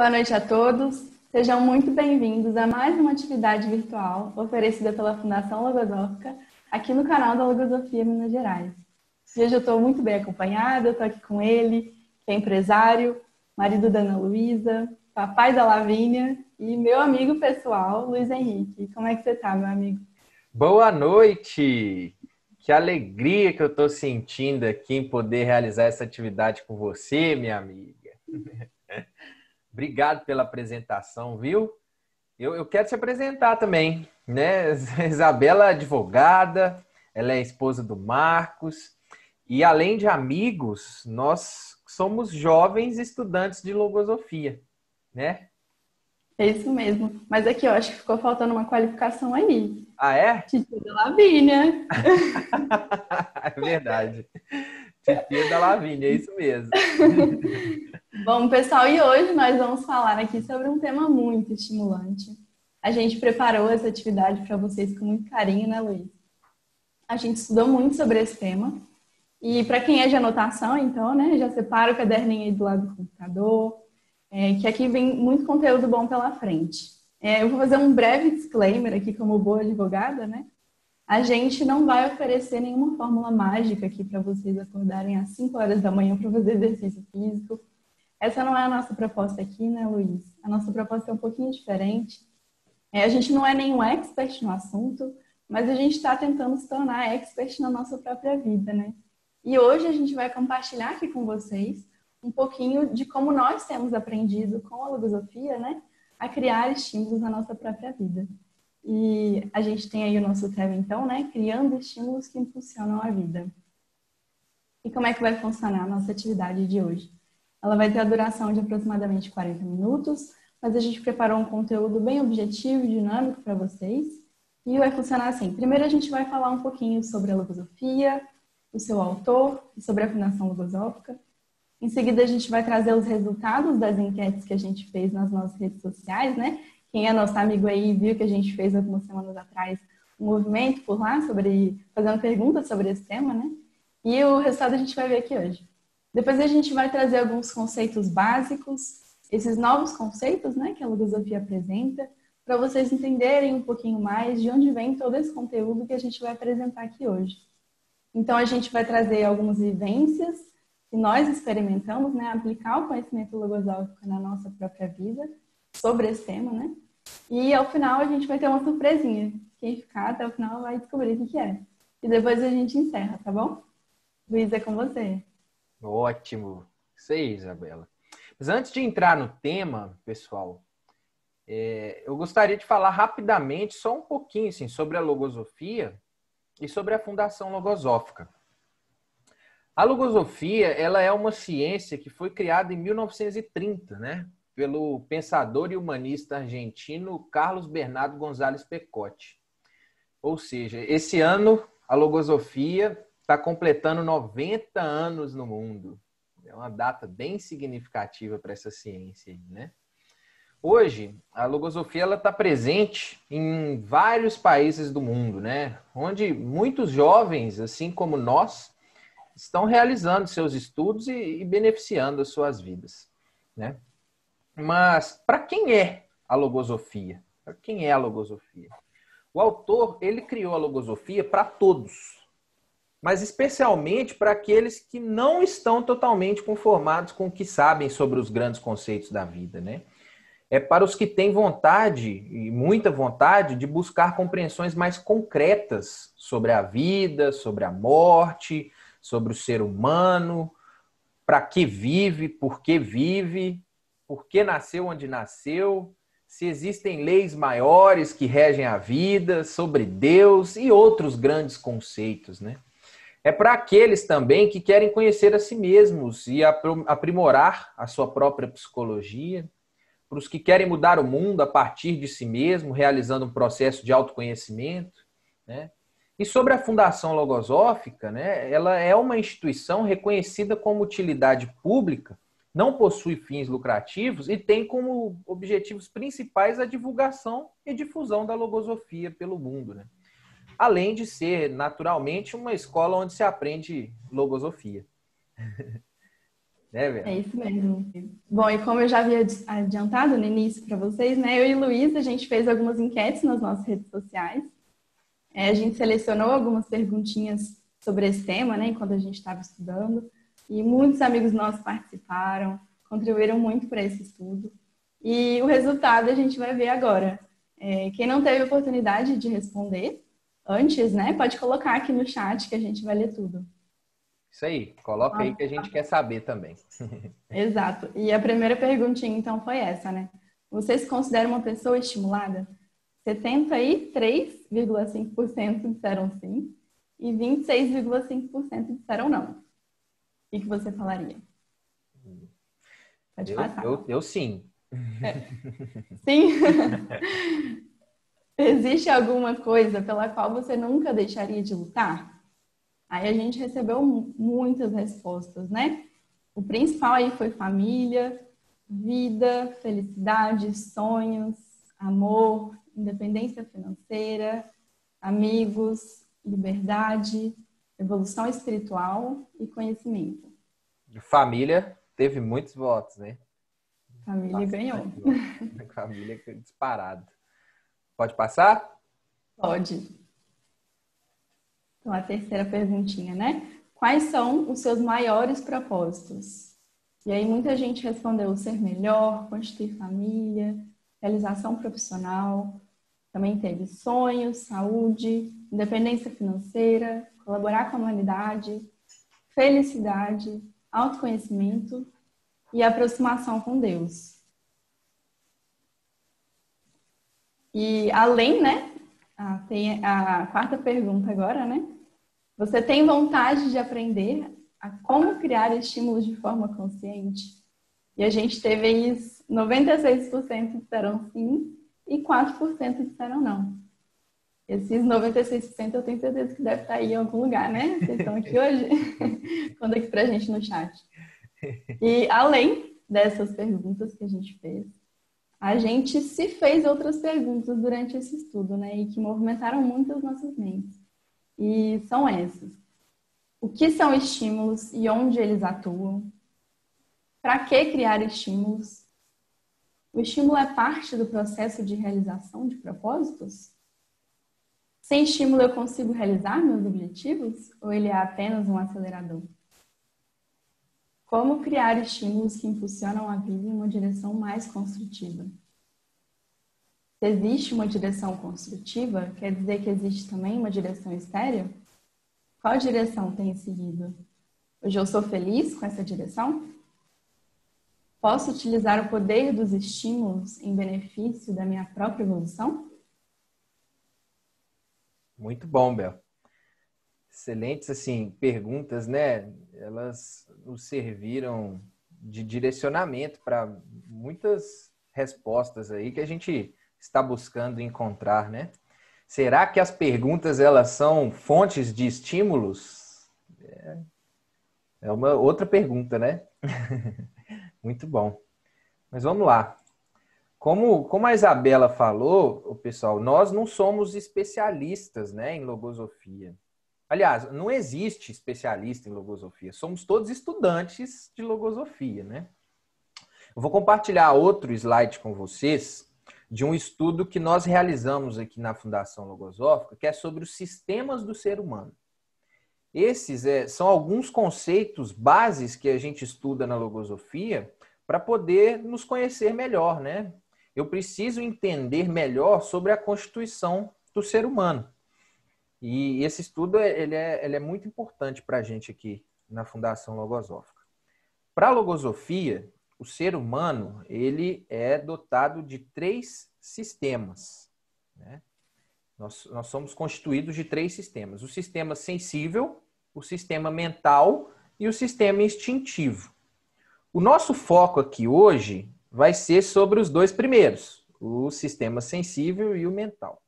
Boa noite a todos. Sejam muito bem-vindos a mais uma atividade virtual oferecida pela Fundação Logosófica aqui no canal da Logosofia Minas Gerais. Hoje eu estou muito bem acompanhada, eu estou aqui com ele, que é empresário, marido da Ana Luísa, papai da Lavínia e meu amigo pessoal, Luiz Henrique. Como é que você está, meu amigo? Boa noite! Que alegria que eu estou sentindo aqui em poder realizar essa atividade com você, minha amiga. Obrigado pela apresentação, viu? Eu quero te apresentar também, né? Isabela é advogada, ela é esposa do Marcos e, além de amigos, nós somos jovens estudantes de logosofia, né? É isso mesmo. Mas aqui eu acho que ficou faltando uma qualificação aí. Ah, é? Titia da Lavínia. É verdade. Titia da Lavínia, é isso mesmo. Bom, pessoal, e hoje nós vamos falar aqui sobre um tema muito estimulante. A gente preparou essa atividade para vocês com muito carinho, né, Luiz? A gente estudou muito sobre esse tema. E para quem é de anotação, então, né, já separa o caderninho aí do lado do computador, que aqui vem muito conteúdo bom pela frente. Eu vou fazer um breve disclaimer aqui como boa advogada, né? A gente não vai oferecer nenhuma fórmula mágica aqui para vocês acordarem às 5 horas da manhã para fazer exercício físico. Essa não é a nossa proposta aqui, né, Luiz? A nossa proposta é um pouquinho diferente. A gente não é nenhum expert no assunto, mas a gente está tentando se tornar expert na nossa própria vida, né? E hoje a gente vai compartilhar aqui com vocês um pouquinho de como nós temos aprendido com a logosofia, né, a criar estímulos na nossa própria vida. E a gente tem aí o nosso tema, então, né, criando estímulos que impulsionam a vida. E como é que vai funcionar a nossa atividade de hoje? Ela vai ter a duração de aproximadamente 40 minutos, mas a gente preparou um conteúdo bem objetivo e dinâmico para vocês. E vai funcionar assim. Primeiro a gente vai falar um pouquinho sobre a logosofia, o seu autor e sobre a Fundação Logosófica. Em seguida a gente vai trazer os resultados das enquetes que a gente fez nas nossas redes sociais, né? Quem é nosso amigo aí viu que a gente fez algumas semanas atrás um movimento por lá fazendo perguntas sobre esse tema, né? E o resultado a gente vai ver aqui hoje. Depois a gente vai trazer alguns conceitos básicos, esses novos conceitos, né, que a logosofia apresenta, para vocês entenderem um pouquinho mais de onde vem todo esse conteúdo que a gente vai apresentar aqui hoje. Então a gente vai trazer algumas vivências que nós experimentamos, né, aplicar o conhecimento logosófico na nossa própria vida sobre esse tema, né? E ao final a gente vai ter uma surpresinha. Quem ficar até o final vai descobrir o que é. E depois a gente encerra, tá bom? Luiz, é com você. Ótimo. Isso aí, Isabela. Mas antes de entrar no tema, pessoal, eu gostaria de falar rapidamente, só um pouquinho, assim, sobre a logosofia e sobre a Fundação Logosófica. A logosofia, ela é uma ciência que foi criada em 1930, né? Pelo pensador e humanista argentino Carlos Bernardo González Pecotti. Ou seja, esse ano a logosofia está completando 90 anos no mundo. É uma data bem significativa para essa ciência aí, né? Hoje, a logosofia está presente em vários países do mundo, né? Onde muitos jovens, assim como nós, estão realizando seus estudos e beneficiando as suas vidas, né? Mas para quem é a logosofia? Para quem é a logosofia? O autor, ele criou a logosofia para todos, mas especialmente para aqueles que não estão totalmente conformados com o que sabem sobre os grandes conceitos da vida, né? É para os que têm vontade, e muita vontade, de buscar compreensões mais concretas sobre a vida, sobre a morte, sobre o ser humano, para que vive, por que nasceu onde nasceu, se existem leis maiores que regem a vida, sobre Deus e outros grandes conceitos, né? É para aqueles também que querem conhecer a si mesmos e aprimorar a sua própria psicologia, para os que querem mudar o mundo a partir de si mesmo, realizando um processo de autoconhecimento, né? E sobre a Fundação Logosófica, né, ela é uma instituição reconhecida como utilidade pública, não possui fins lucrativos e tem como objetivos principais a divulgação e difusão da logosofia pelo mundo, né? Além de ser, naturalmente, uma escola onde se aprende logosofia. né, É velho? isso mesmo. Bom, e como eu já havia adiantado no início para vocês, né? Eu e Luiz, a gente fez algumas enquetes nas nossas redes sociais. A gente selecionou algumas perguntinhas sobre esse tema, né? Enquanto a gente estava estudando. E muitos amigos nossos participaram, contribuíram muito para esse estudo. E o resultado a gente vai ver agora. Quem não teve oportunidade de responder antes, né? Pode colocar aqui no chat que a gente vai ler tudo. Isso aí, coloca aí que a gente quer saber também. Exato. E a primeira perguntinha, então, foi essa, né? Você se considera uma pessoa estimulada? 73,5% disseram sim e 26,5% disseram não. O que você falaria? Pode passar. Eu sim. Sim? Existe alguma coisa pela qual você nunca deixaria de lutar? Aí a gente recebeu muitas respostas, né? O principal aí foi família, vida, felicidade, sonhos, amor, independência financeira, amigos, liberdade, evolução espiritual e conhecimento. Família teve muitos votos, né? Família ganhou. Bastante votos. Família disparado. Pode passar? Pode. Então, a terceira perguntinha, né? Quais são os seus maiores propósitos? E aí, muita gente respondeu ser melhor, constituir família, realização profissional. Também teve sonhos, saúde, independência financeira, colaborar com a humanidade, felicidade, autoconhecimento e aproximação com Deus. E além, né? Tem a quarta pergunta agora, né? Você tem vontade de aprender a como criar estímulos de forma consciente? E a gente teve aí 96% disseram sim e 4% disseram não. Esses 96% eu tenho certeza que deve estar aí em algum lugar, né? Vocês estão aqui hoje? Conta aqui pra gente no chat. E além dessas perguntas que a gente fez, a gente se fez outras perguntas durante esse estudo, né? E que movimentaram muito as nossas mentes. E são essas. O que são estímulos e onde eles atuam? Para que criar estímulos? O estímulo é parte do processo de realização de propósitos? Sem estímulo eu consigo realizar meus objetivos? Ou ele é apenas um acelerador? Como criar estímulos que impulsionam a vida em uma direção mais construtiva? Se existe uma direção construtiva, quer dizer que existe também uma direção estéril? Qual direção tem seguido? Hoje eu sou feliz com essa direção? Posso utilizar o poder dos estímulos em benefício da minha própria evolução? Muito bom, Bel. Excelentes, assim, perguntas, né? Elas nos serviram de direcionamento para muitas respostas aí que a gente está buscando encontrar, né? Será que as perguntas, elas são fontes de estímulos? É uma outra pergunta, né? Muito bom. Mas vamos lá. Como a Isabela falou, o pessoal, nós não somos especialistas, né, em logosofia. Aliás, não existe especialista em logosofia. Somos todos estudantes de logosofia, né? Eu vou compartilhar outro slide com vocês de um estudo que nós realizamos aqui na Fundação Logosófica, que é sobre os sistemas do ser humano. Esses são alguns conceitos bases que a gente estuda na logosofia para poder nos conhecer melhor, né? Eu preciso entender melhor sobre a constituição do ser humano. E esse estudo ele é muito importante para a gente aqui na Fundação Logosófica. Para a logosofia, o ser humano ele é dotado de 3 sistemas, né? Nós somos constituídos de 3 sistemas. O sistema sensível, o sistema mental e o sistema instintivo. O nosso foco aqui hoje vai ser sobre os 2 primeiros, o sistema sensível e o mental.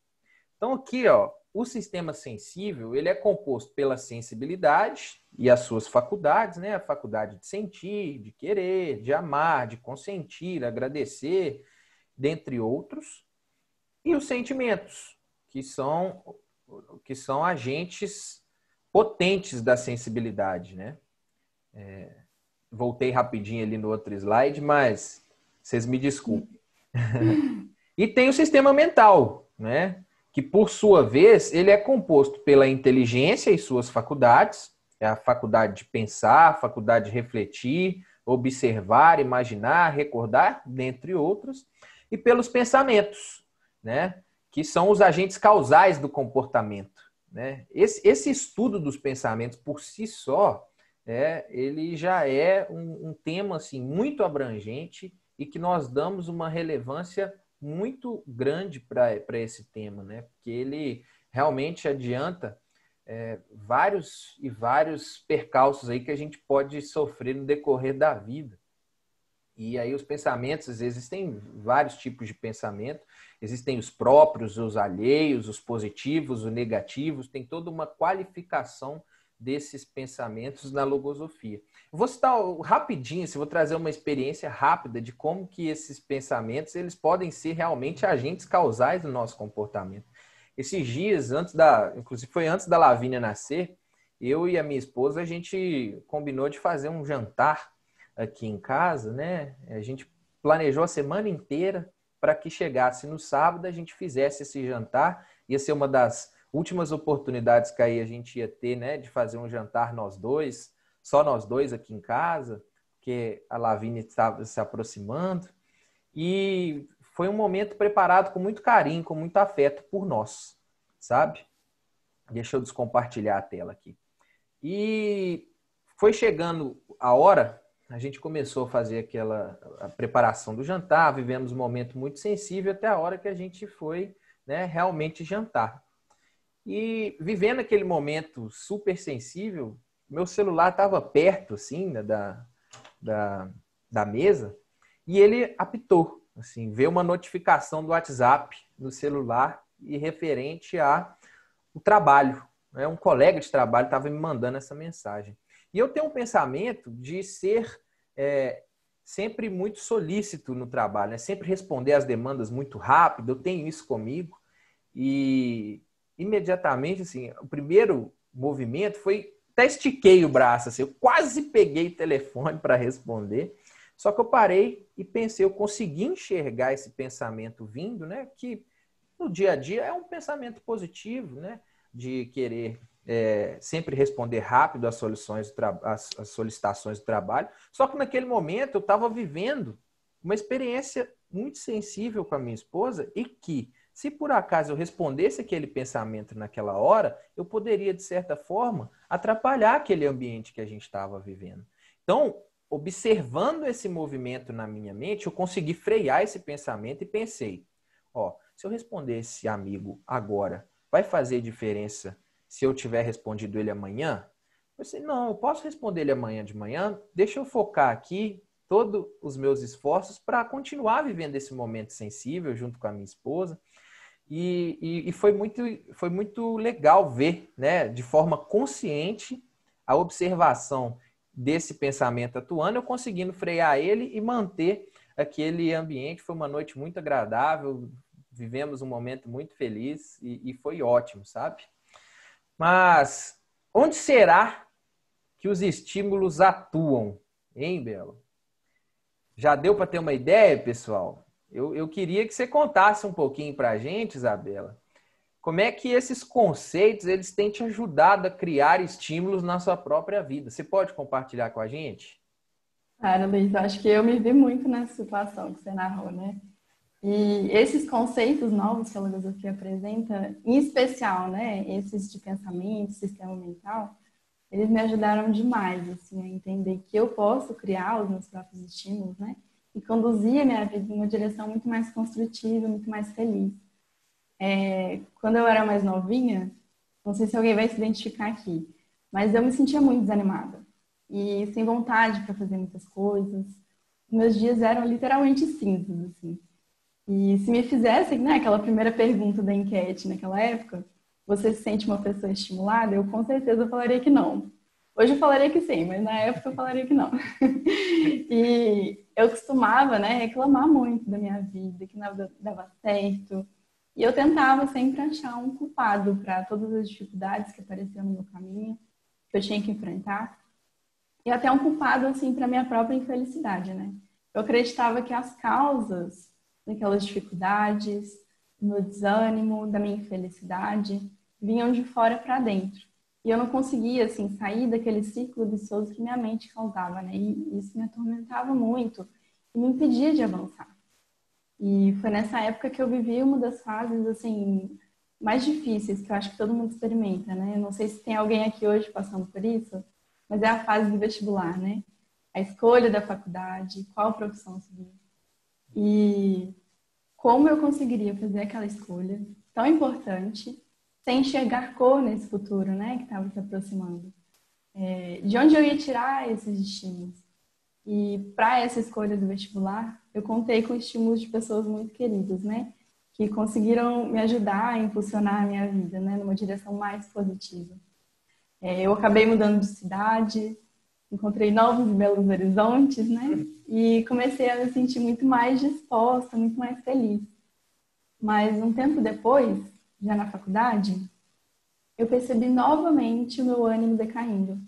Então aqui, ó, o sistema sensível ele é composto pela sensibilidade e as suas faculdades, né? A faculdade de sentir, de querer, de amar, de consentir, agradecer, dentre outros. E os sentimentos, que são agentes potentes da sensibilidade, né? voltei rapidinho ali no outro slide, mas vocês me desculpem. E tem o sistema mental, né? Que por sua vez, ele é composto pela inteligência e suas faculdades, é a faculdade de pensar, a faculdade de refletir, observar, imaginar, recordar, dentre outros, e pelos pensamentos, né? Que são os agentes causais do comportamento, né? Esse estudo dos pensamentos por si só, ele já é um tema assim, muito abrangente e que nós damos uma relevância muito grande para esse tema, né? Porque ele realmente adianta vários e vários percalços aí que a gente pode sofrer no decorrer da vida. E aí os pensamentos, às vezes, existem vários tipos de pensamento. Existem os próprios, os alheios, os positivos, os negativos. Tem toda uma qualificação desses pensamentos na logosofia. Eu vou citar rapidinho, vou trazer uma experiência rápida de como que esses pensamentos eles podem ser realmente agentes causais do nosso comportamento. Esses dias, inclusive foi antes da Lavínia nascer, eu e a minha esposa, a gente combinou de fazer um jantar aqui em casa, né? A gente planejou a semana inteira para que chegasse no sábado, a gente fizesse esse jantar. Ia ser uma das últimas oportunidades que aí a gente ia ter, né? De fazer um jantar só nós dois aqui em casa, porque a Lavínia estava se aproximando. E foi um momento preparado com muito carinho, com muito afeto por nós, sabe? Deixa eu descompartilhar a tela aqui. E foi chegando a hora, a gente começou a fazer a preparação do jantar, vivemos um momento muito sensível até a hora que a gente foi, né, realmente jantar. E vivendo aquele momento super sensível, meu celular estava perto, assim, né, da mesa, e ele apitou, assim, veio uma notificação do WhatsApp no celular e referente ao trabalho, né? Um colega de trabalho estava me mandando essa mensagem. E eu tenho um pensamento de ser sempre muito solícito no trabalho, né? Sempre responder às demandas muito rápido, eu tenho isso comigo. E imediatamente, assim, o primeiro movimento foi, até estiquei o braço, assim, eu quase peguei o telefone para responder, só que eu parei e pensei, eu consegui enxergar esse pensamento vindo, né? Que no dia a dia é um pensamento positivo, né? De querer sempre responder rápido às solicitações do trabalho. Só que naquele momento eu estava vivendo uma experiência muito sensível com a minha esposa e que, se por acaso eu respondesse aquele pensamento naquela hora, eu poderia, de certa forma, atrapalhar aquele ambiente que a gente estava vivendo. Então, observando esse movimento na minha mente, eu consegui frear esse pensamento e pensei, se eu responder esse amigo agora, vai fazer diferença se eu tiver respondido ele amanhã? Eu pensei, não, eu posso responder ele amanhã de manhã, deixa eu focar aqui todos os meus esforços para continuar vivendo esse momento sensível junto com a minha esposa. E foi muito legal ver, né, de forma consciente a observação desse pensamento atuando, eu conseguindo frear ele e manter aquele ambiente. Foi uma noite muito agradável, vivemos um momento muito feliz e foi ótimo, sabe? Mas onde será que os estímulos atuam, hein, Belo? Já deu para ter uma ideia, pessoal? Eu queria que você contasse um pouquinho para a gente, Isabela, como é que esses conceitos eles têm te ajudado a criar estímulos na sua própria vida. Você pode compartilhar com a gente? Cara, Luiz, eu acho que eu me vi muito nessa situação que você narrou, né? E esses conceitos novos que a filosofia apresenta, em especial, né, esses de pensamento, sistema mental, eles me ajudaram demais, assim, a entender que eu posso criar os meus próprios estímulos, né, e conduzir a minha vida em uma direção muito mais construtiva, muito mais feliz. Quando eu era mais novinha, não sei se alguém vai se identificar aqui, mas eu me sentia muito desanimada e sem vontade para fazer muitas coisas. Meus dias eram literalmente cinzas, assim. E se me fizessem, né, aquela primeira pergunta da enquete naquela época, você se sente uma pessoa estimulada? Eu com certeza falaria que não. Hoje eu falaria que sim, mas na época eu falaria que não. E eu costumava, né, reclamar muito da minha vida, que nada dava certo. E eu tentava sempre achar um culpado para todas as dificuldades que apareciam no meu caminho, que eu tinha que enfrentar. e até um culpado, assim, para minha própria infelicidade, né? Eu acreditava que as causas daquelas dificuldades, do meu desânimo, da minha infelicidade, vinham de fora para dentro. E eu não conseguia, assim, sair daquele círculo vicioso que minha mente causava, né? E isso me atormentava muito e me impedia de avançar. E foi nessa época que eu vivi uma das fases, assim, mais difíceis que eu acho que todo mundo experimenta, né? Eu não sei se tem alguém aqui hoje passando por isso, mas é a fase do vestibular, né? A escolha da faculdade, qual profissão seguir. E como eu conseguiria fazer aquela escolha tão importante sem enxergar cor nesse futuro, né? Que estava se aproximando. De onde eu ia tirar esses estímulos? E para essa escolha do vestibular, eu contei com estímulos de pessoas muito queridas, né? Que conseguiram me ajudar a impulsionar a minha vida, né? Numa direção mais positiva. Eu acabei mudando de cidade, encontrei novos e belos horizontes, né? E comecei a me sentir muito mais disposta, muito mais feliz. Mas um tempo depois, já na faculdade, eu percebi novamente o meu ânimo decaindo.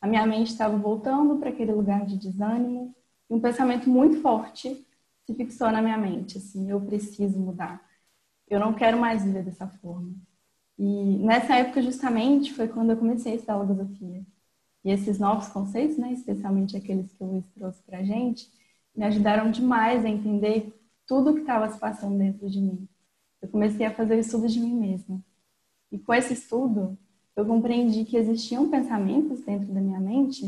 A minha mente estava voltando para aquele lugar de desânimo e um pensamento muito forte se fixou na minha mente, assim, eu preciso mudar. Eu não quero mais viver dessa forma. E nessa época, justamente, foi quando eu comecei a estudar logosofia. E esses novos conceitos, né, especialmente aqueles que o Luiz trouxe para a gente, me ajudaram demais a entender tudo o que estava se passando dentro de mim. Eu comecei a fazer o estudo de mim mesma. E com esse estudo, eu compreendi que existiam pensamentos dentro da minha mente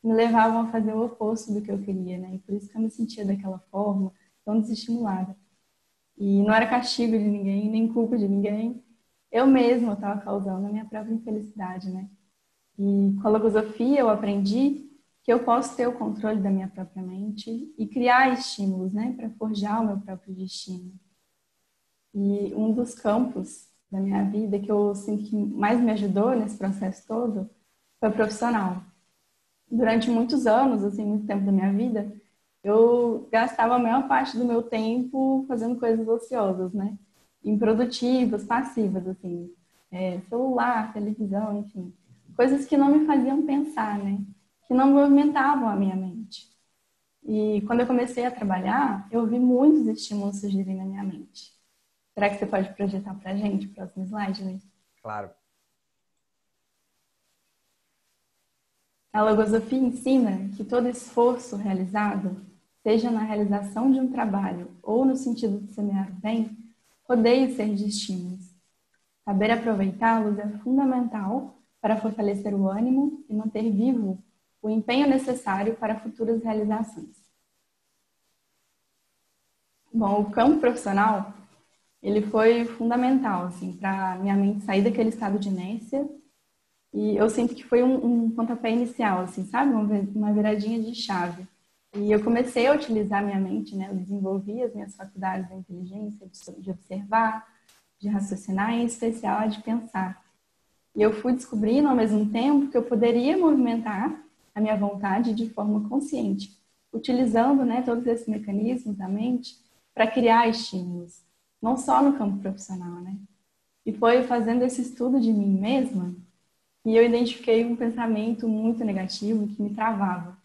que me levavam a fazer o oposto do que eu queria, né? E por isso que eu me sentia daquela forma, tão desestimulada. E não era castigo de ninguém, nem culpa de ninguém. Eu mesma estava causando a minha própria infelicidade, né? E com a logosofia eu aprendi que eu posso ter o controle da minha própria mente e criar estímulos, né, para forjar o meu próprio destino. E um dos campos da minha vida que eu sinto que mais me ajudou nesse processo todo foi profissional. Durante muitos anos, assim, muito tempo da minha vida, eu gastava a maior parte do meu tempo fazendo coisas ociosas, né? Improdutivas, passivas, assim. Celular, televisão, enfim. Coisas que não me faziam pensar, né? Que não movimentavam a minha mente. E quando eu comecei a trabalhar, eu vi muitos estímulos surgirem na minha mente. Será que você pode projetar para a gente o próximo slide, Luiz? Claro. A logosofia ensina que todo esforço realizado, seja na realização de um trabalho ou no sentido de semear o bem, rodeia ser de estímulos. Saber aproveitá-los é fundamental para fortalecer o ânimo e manter vivo o empenho necessário para futuras realizações. Bom, o campo profissional, ele foi fundamental, assim, para minha mente sair daquele estado de inércia. E eu sinto que foi um pontapé inicial, assim, sabe? Uma viradinha de chave. E eu comecei a utilizar minha mente, né? Eu desenvolvi as minhas faculdades da inteligência, de observar, de raciocinar, em especial a de pensar. E eu fui descobrindo ao mesmo tempo que eu poderia movimentar a minha vontade de forma consciente, utilizando, né, todos esses mecanismos da mente para criar estímulos, não só no campo profissional, né? E foi fazendo esse estudo de mim mesma e eu identifiquei um pensamento muito negativo que me travava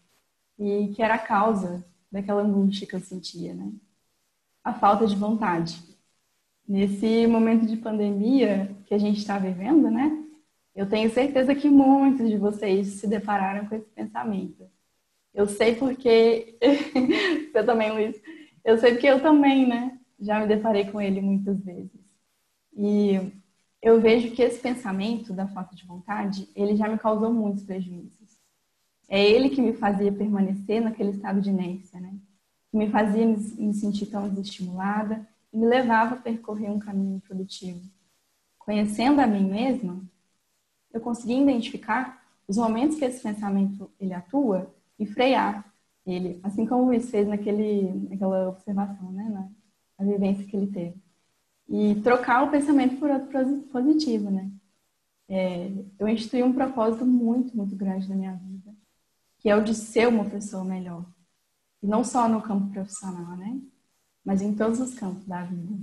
e que era a causa daquela angústia que eu sentia, né? A falta de vontade. Nesse momento de pandemia que a gente está vivendo, né? Eu tenho certeza que muitos de vocês se depararam com esse pensamento. Eu sei porque... Você também, Luiz. Eu sei porque eu também, né? Já me deparei com ele muitas vezes. E eu vejo que esse pensamento da falta de vontade, ele já me causou muitos prejuízos. É ele que me fazia permanecer naquele estado de inércia, né? Que me fazia me sentir tão desestimulada e me levava a percorrer um caminho produtivo. Conhecendo a mim mesma, eu consegui identificar os momentos que esse pensamento ele atua e frear ele, assim como o Luiz fez naquela observação, né? Na vivência que ele teve. E trocar o pensamento por outro positivo, né? Eu instituí um propósito muito, muito grande na minha vida, que é o de ser uma pessoa melhor. E não só no campo profissional, né? Mas em todos os campos da vida.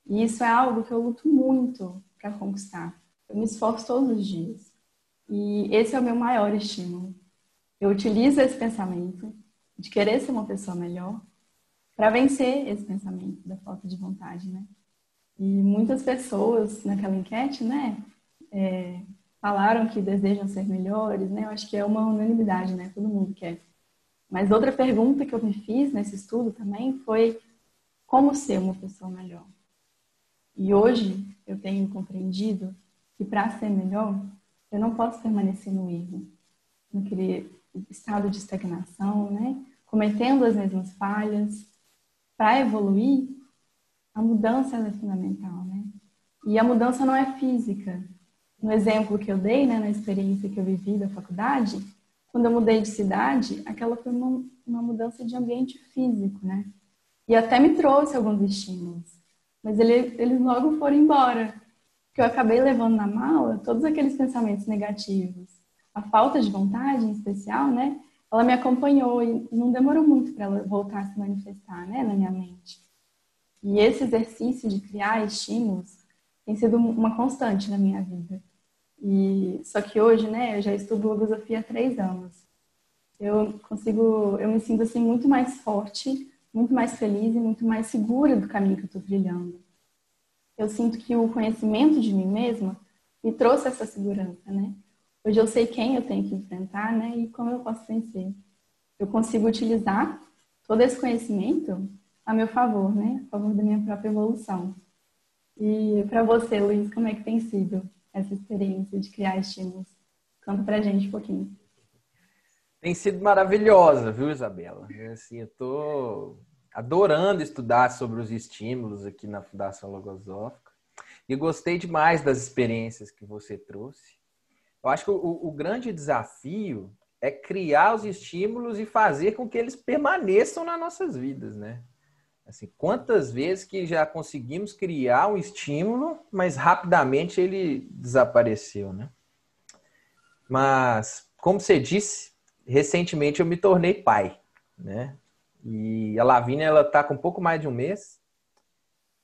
E isso é algo que eu luto muito para conquistar. Eu me esforço todos os dias. E esse é o meu maior estímulo. Eu utilizo esse pensamento de querer ser uma pessoa melhor para vencer esse pensamento da falta de vontade, né? E muitas pessoas naquela enquete, né, falaram que desejam ser melhores, né? Eu acho que é uma unanimidade, né? Todo mundo quer. Mas outra pergunta que eu me fiz nesse estudo também foi como ser uma pessoa melhor. E hoje eu tenho compreendido que para ser melhor, eu não posso permanecer no erro, naquele estado de estagnação, né? Cometendo as mesmas falhas. Para evoluir, a mudança é fundamental, né? E a mudança não é física. No exemplo que eu dei, né, na experiência que eu vivi da faculdade, quando eu mudei de cidade, aquela foi uma mudança de ambiente físico, né? E até me trouxe alguns estímulos. Mas eles logo foram embora. Porque eu acabei levando na mala todos aqueles pensamentos negativos. A falta de vontade, em especial, né? Ela me acompanhou e não demorou muito para ela voltar a se manifestar, né, na minha mente. E esse exercício de criar estímulos tem sido uma constante na minha vida. E só que hoje, né, eu já estudo logosofia há 3 anos. Eu me sinto assim muito mais forte, muito mais feliz e muito mais segura do caminho que eu estou trilhando. Eu sinto que o conhecimento de mim mesma me trouxe essa segurança, né? Hoje eu sei quem eu tenho que enfrentar, né, e como eu posso vencer. Eu consigo utilizar todo esse conhecimento a meu favor, né, a favor da minha própria evolução. E para você, Luiz, como é que tem sido essa experiência de criar estímulos? Conta pra gente um pouquinho. Tem sido maravilhosa, viu, Isabela? Assim, eu tô adorando estudar sobre os estímulos aqui na Fundação Logosófica e gostei demais das experiências que você trouxe. Eu acho que o grande desafio é criar os estímulos e fazer com que eles permaneçam nas nossas vidas, né? Assim, quantas vezes que já conseguimos criar um estímulo, mas rapidamente ele desapareceu, né? Mas, como você disse, recentemente eu me tornei pai, né? E a Lavínia, ela tá com um pouco mais de um mês,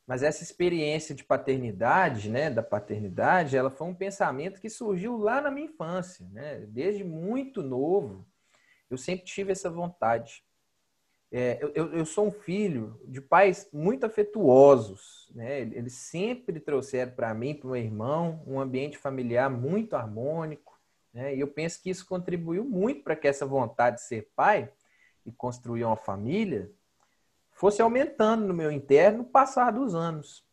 mas essa experiência de paternidade, né, da paternidade, ela foi um pensamento que surgiu lá na minha infância, né? Desde muito novo, eu sempre tive essa vontade. Eu sou um filho de pais muito afetuosos, né? Eles sempre trouxeram para mim, para o meu irmão, um ambiente familiar muito harmônico, né? E eu penso que isso contribuiu muito para que essa vontade de ser pai e construir uma família fosse aumentando no meu interno no passar dos anos.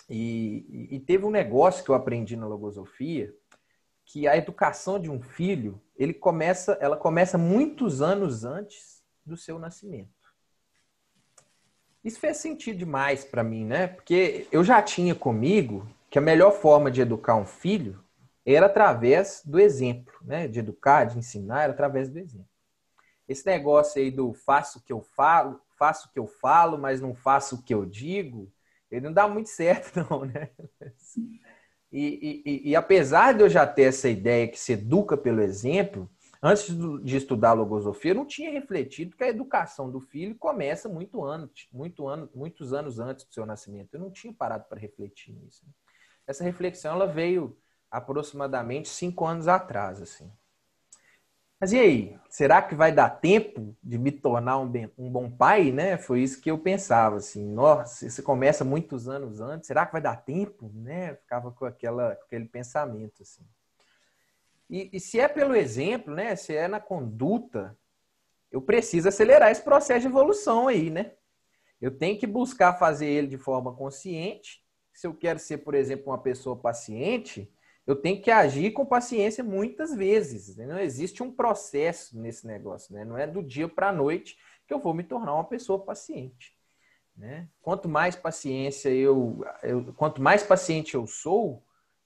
E teve um negócio que eu aprendi na logosofia, que a educação de um filho, ela começa muitos anos antes do seu nascimento. Isso fez sentido demais para mim, né? Porque eu já tinha comigo que a melhor forma de educar um filho era através do exemplo, né? De educar, de ensinar, era através do exemplo. Esse negócio aí do faço o que eu falo, mas não faço o que eu digo, ele não dá muito certo, não, né? E apesar de eu já ter essa ideia que se educa pelo exemplo, antes de estudar a logosofia, eu não tinha refletido que a educação do filho começa muitos anos antes do seu nascimento. Eu não tinha parado para refletir nisso. Essa reflexão ela veio aproximadamente 5 anos atrás, assim. Mas e aí? Será que vai dar tempo de me tornar um bom pai, né? Foi isso que eu pensava, assim. Nossa, você começa muitos anos antes, será que vai dar tempo, né? Eu ficava com aquele pensamento, assim. E se é pelo exemplo, né? Se é na conduta, eu preciso acelerar esse processo de evolução aí, né? Eu tenho que buscar fazer ele de forma consciente. Se eu quero ser, por exemplo, uma pessoa paciente, eu tenho que agir com paciência muitas vezes. Né? Não existe um processo nesse negócio, né? Não é do dia para a noite que eu vou me tornar uma pessoa paciente. Né? Quanto mais paciente eu sou,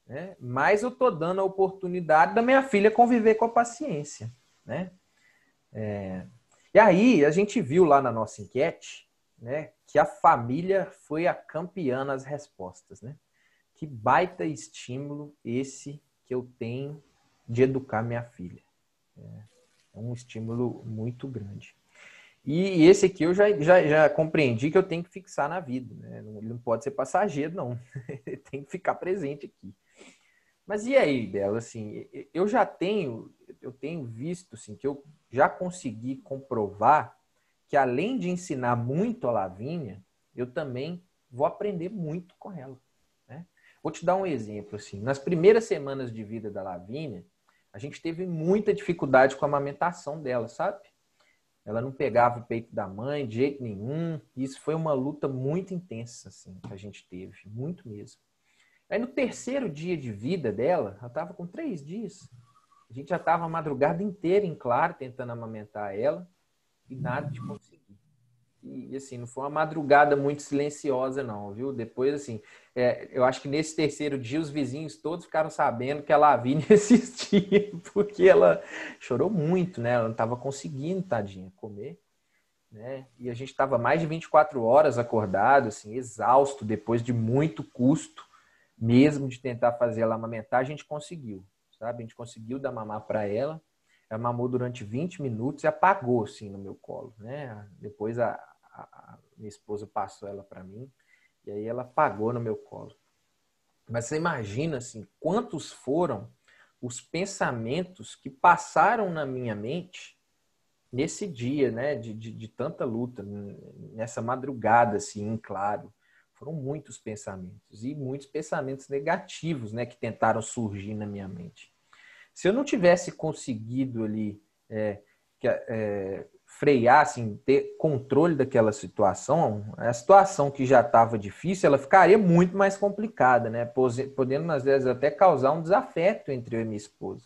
né? Mais eu estou dando a oportunidade da minha filha conviver com a paciência. Né? E aí, a gente viu lá na nossa enquete, né, que a família foi a campeã nas respostas. Né? Que baita estímulo esse que eu tenho de educar minha filha. É um estímulo muito grande. E esse aqui eu já compreendi que eu tenho que fixar na vida. Né? Ele não pode ser passageiro, não. Ele tem que ficar presente aqui. Mas e aí, Bela, assim, eu tenho visto, assim, que eu já consegui comprovar que além de ensinar muito a Lavínia, eu também vou aprender muito com ela, né? Vou te dar um exemplo, assim, nas primeiras semanas de vida da Lavínia, a gente teve muita dificuldade com a amamentação dela, sabe? Ela não pegava o peito da mãe de jeito nenhum, e isso foi uma luta muito intensa, assim, que a gente teve, muito mesmo. Aí no terceiro dia de vida dela, ela estava com 3 dias. A gente já estava a madrugada inteira em claro, tentando amamentar ela, e nada de conseguir. E assim, não foi uma madrugada muito silenciosa, não, viu? Depois, assim, eu acho que nesse terceiro dia os vizinhos todos ficaram sabendo que a Lavínia existia, porque ela chorou muito, né? Ela não estava conseguindo, tadinha, comer, né? E a gente estava mais de 24 horas acordado, assim, exausto, depois de muito custo, mesmo de tentar fazer ela amamentar, a gente conseguiu, sabe? A gente conseguiu dar mamar para ela. Ela mamou durante 20 minutos e apagou, assim, no meu colo, né? Depois a minha esposa passou ela para mim e aí ela apagou no meu colo. Mas você imagina, assim, quantos foram os pensamentos que passaram na minha mente nesse dia, né? De tanta luta, nessa madrugada, assim, em claro. Foram muitos pensamentos e muitos pensamentos negativos, né, que tentaram surgir na minha mente. Se eu não tivesse conseguido ali frear, assim, ter controle daquela situação, a situação que já estava difícil, ela ficaria muito mais complicada, né, podendo às vezes até causar um desafeto entre eu e minha esposa.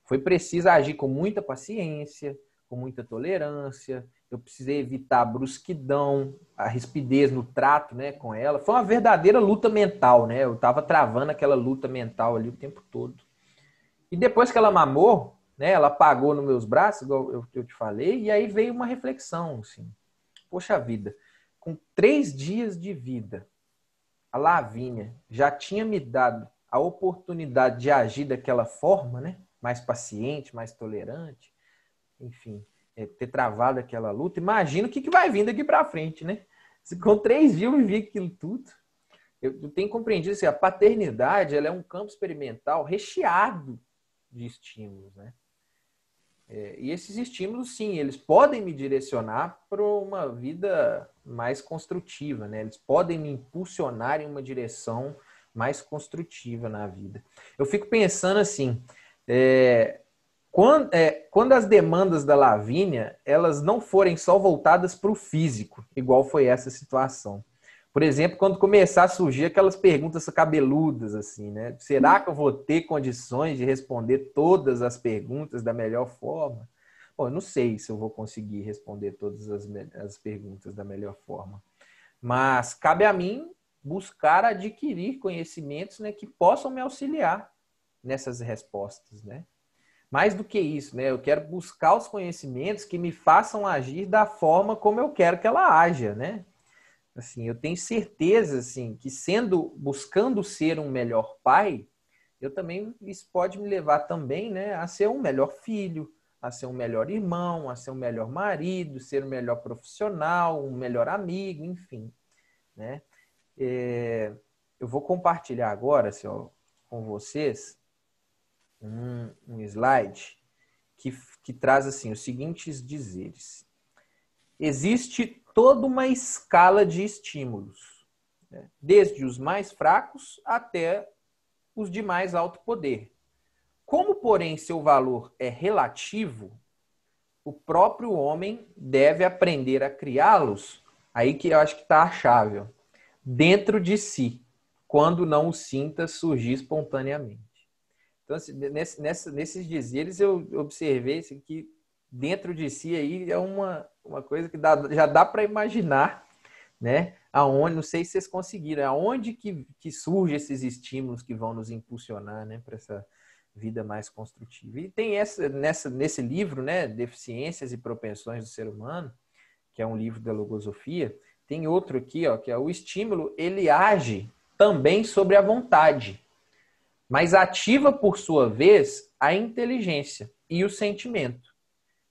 Foi preciso agir com muita paciência, com muita tolerância. Eu precisei evitar a brusquidão, a rispidez no trato, né, com ela. Foi uma verdadeira luta mental, né? Eu estava travando aquela luta mental ali o tempo todo. E depois que ela mamou, né, ela apagou nos meus braços, igual eu te falei, e aí veio uma reflexão, assim. Poxa vida, com 3 dias de vida, a Lavínia já tinha me dado a oportunidade de agir daquela forma, né? Mais paciente, mais tolerante, enfim, ter travado aquela luta. Imagina o que vai vir daqui para frente, né? Se com 3 dias eu vivi aquilo tudo. Eu tenho compreendido que a paternidade ela é um campo experimental recheado de estímulos, né? E esses estímulos, sim, eles podem me direcionar para uma vida mais construtiva, né? Eles podem me impulsionar em uma direção mais construtiva na vida. Eu fico pensando assim, quando as demandas da Lavínia, elas não forem só voltadas para o físico, igual foi essa situação. Por exemplo, quando começar a surgir aquelas perguntas cabeludas, assim, né? Será que eu vou ter condições de responder todas as perguntas da melhor forma? Bom, eu não sei se eu vou conseguir responder todas as perguntas da melhor forma. Mas cabe a mim buscar adquirir conhecimentos, né, que possam me auxiliar nessas respostas, né? Mais do que isso, né? Eu quero buscar os conhecimentos que me façam agir da forma como eu quero que ela haja, né? Assim, eu tenho certeza, assim, que buscando ser um melhor pai, isso pode me levar também, né, a ser um melhor filho, a ser um melhor irmão, a ser um melhor marido, ser um melhor profissional, um melhor amigo, enfim, né? Eu vou compartilhar agora, assim, ó, com vocês um slide que traz assim os seguintes dizeres. Existe toda uma escala de estímulos, né? Desde os mais fracos até os de mais alto poder. Como, porém, seu valor é relativo, o próprio homem deve aprender a criá-los, aí que eu acho que está a chave, ó, dentro de si, quando não o sinta surgir espontaneamente. Então, assim, nesses dizeres, eu observei assim, que dentro de si aí é uma coisa que já dá para imaginar, né? Aonde, não sei se vocês conseguiram, aonde que surgem esses estímulos que vão nos impulsionar, né, para essa vida mais construtiva. E tem nesse livro, né, Deficiências e Propensões do Ser Humano, que é um livro da logosofia, tem outro aqui, ó, que é o estímulo, ele age também sobre a vontade, mas ativa, por sua vez, a inteligência e o sentimento,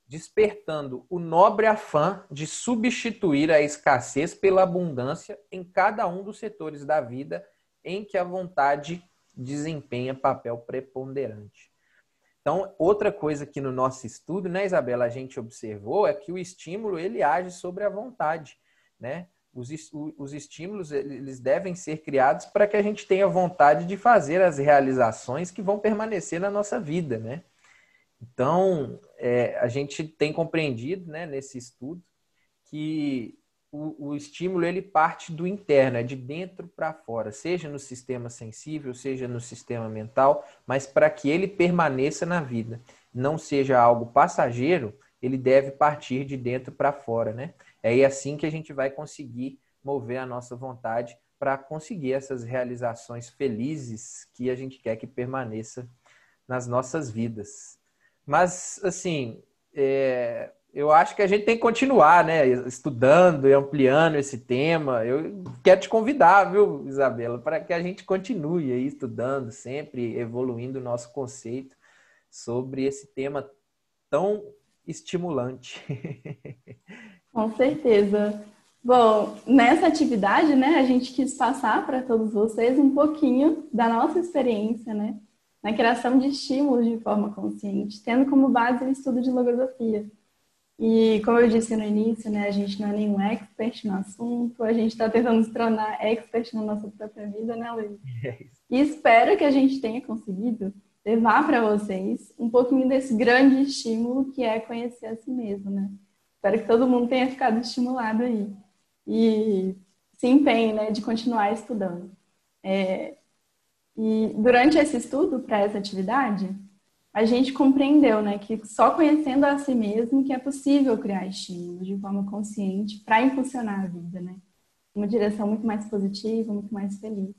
despertando o nobre afã de substituir a escassez pela abundância em cada um dos setores da vida em que a vontade desempenha papel preponderante. Então, outra coisa que no nosso estudo, né, Isabela, a gente observou é que o estímulo, ele age sobre a vontade, né? Os estímulos, eles devem ser criados para que a gente tenha vontade de fazer as realizações que vão permanecer na nossa vida, né? Então, a gente tem compreendido, né, nesse estudo, que o estímulo, ele parte do interno, é de dentro para fora, seja no sistema sensível, seja no sistema mental, mas para que ele permaneça na vida, não seja algo passageiro, ele deve partir de dentro para fora, né? É assim que a gente vai conseguir mover a nossa vontade para conseguir essas realizações felizes que a gente quer que permaneça nas nossas vidas. Mas, assim, eu acho que a gente tem que continuar, né, estudando e ampliando esse tema. Eu quero te convidar, viu, Isabela, para que a gente continue aí estudando, sempre evoluindo o nosso conceito sobre esse tema tão estimulante. Com certeza. Bom, nessa atividade, né, a gente quis passar para todos vocês um pouquinho da nossa experiência, né, na criação de estímulos de forma consciente, tendo como base o estudo de logosofia. E como eu disse no início, né, a gente não é nenhum expert no assunto, a gente está tentando se tornar expert na nossa própria vida, né, Luiz? E espero que a gente tenha conseguido levar para vocês um pouquinho desse grande estímulo que é conhecer a si mesmo, né? Espero que todo mundo tenha ficado estimulado aí e se empenhe, né, de continuar estudando. E durante esse estudo para essa atividade, a gente compreendeu, né, que só conhecendo a si mesmo que é possível criar estímulos de forma consciente para impulsionar a vida, né? Uma direção muito mais positiva, muito mais feliz.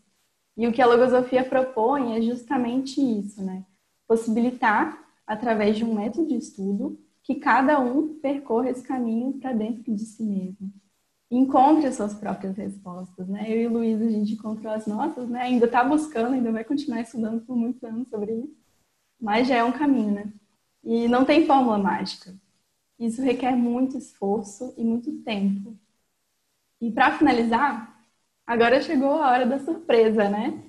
E o que a logosofia propõe é justamente isso, né? Possibilitar, através de um método de estudo, que cada um percorra esse caminho para dentro de si mesmo. Encontre as suas próprias respostas, né? Eu e o Luiz, a gente encontrou as nossas, né? Ainda está buscando, ainda vai continuar estudando por muitos anos sobre isso. Mas já é um caminho, né? E não tem fórmula mágica. Isso requer muito esforço e muito tempo. E para finalizar, agora chegou a hora da surpresa, né?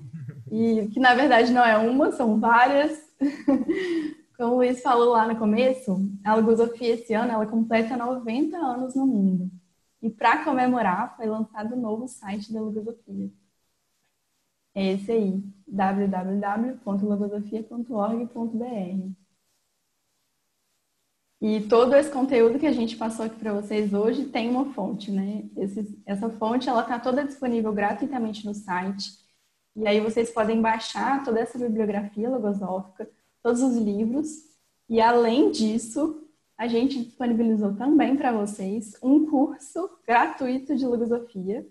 E que na verdade não é uma, são várias. Como o Luiz falou lá no começo, a logosofia esse ano ela completa 90 anos no mundo. E para comemorar, foi lançado o novo site da logosofia. É esse aí, www.logosofia.org.br. E todo esse conteúdo que a gente passou aqui para vocês hoje tem uma fonte, né? Essa fonte ela está toda disponível gratuitamente no site. E aí vocês podem baixar toda essa bibliografia logosófica, todos os livros. E além disso, a gente disponibilizou também para vocês um curso gratuito de logosofia,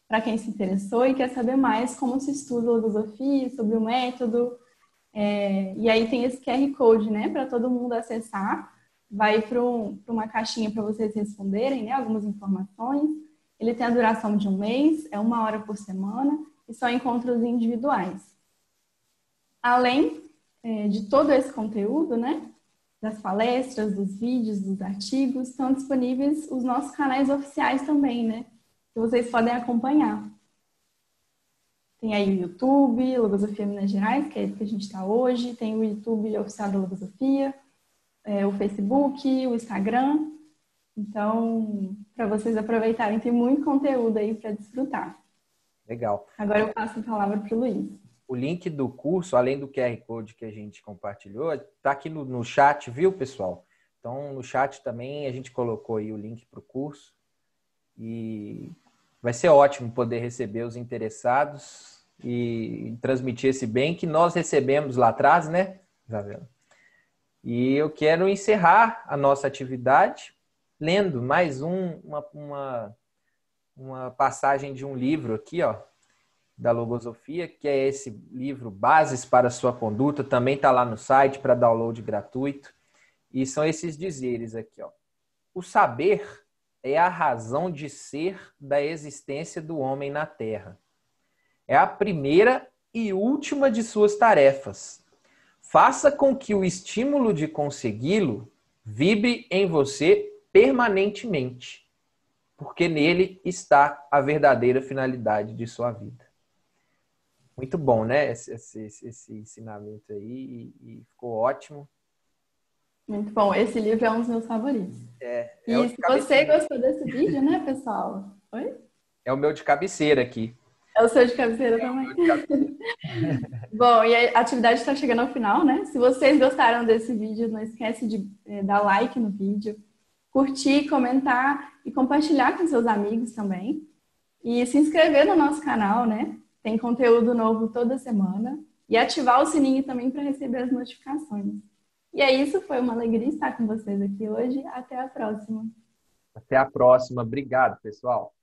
para quem se interessou e quer saber mais como se estuda logosofia, sobre o método. E aí tem esse QR Code, né, para todo mundo acessar. Vai para uma caixinha para vocês responderem, né, algumas informações. Ele tem a duração de 1 mês, é 1 hora por semana e são encontros individuais. Além de todo esse conteúdo, né, das palestras, dos vídeos, dos artigos, estão disponíveis os nossos canais oficiais também, né, que vocês podem acompanhar. Tem aí o YouTube, Logosofia Minas Gerais, que é esse que a gente está hoje. Tem o YouTube oficial da Logosofia, o Facebook, o Instagram. Então, para vocês aproveitarem, tem muito conteúdo aí para desfrutar. Legal. Agora eu passo a palavra para o Luiz. O link do curso, além do QR Code que a gente compartilhou, está aqui no chat, viu, pessoal? Então, no chat também a gente colocou aí o link para o curso. E vai ser ótimo poder receber os interessados e transmitir esse bem que nós recebemos lá atrás, né, Isabela? E eu quero encerrar a nossa atividade lendo mais uma passagem de um livro aqui, ó, da Logosofia, que é esse livro Bases para a Sua Conduta, também está lá no site para download gratuito. E são esses dizeres aqui, ó. O saber é a razão de ser da existência do homem na Terra. É a primeira e última de suas tarefas. Faça com que o estímulo de consegui-lo vibre em você permanentemente, porque nele está a verdadeira finalidade de sua vida. Muito bom, né? Esse ensinamento aí e ficou ótimo. Muito bom. Esse livro é um dos meus favoritos. É o E de se você cabeceira. gostou desse vídeo, né, pessoal? Oi? É o meu de cabeceira aqui. É o seu de cabeceira É o também? meu de cabeceira. Bom, e a atividade está chegando ao final, né? Se vocês gostaram desse vídeo, não esquece de dar like no vídeo, curtir, comentar e compartilhar com seus amigos também. E se inscrever no nosso canal, né? Tem conteúdo novo toda semana. E ativar o sininho também para receber as notificações. E é isso, foi uma alegria estar com vocês aqui hoje. Até a próxima. Até a próxima. Obrigado, pessoal.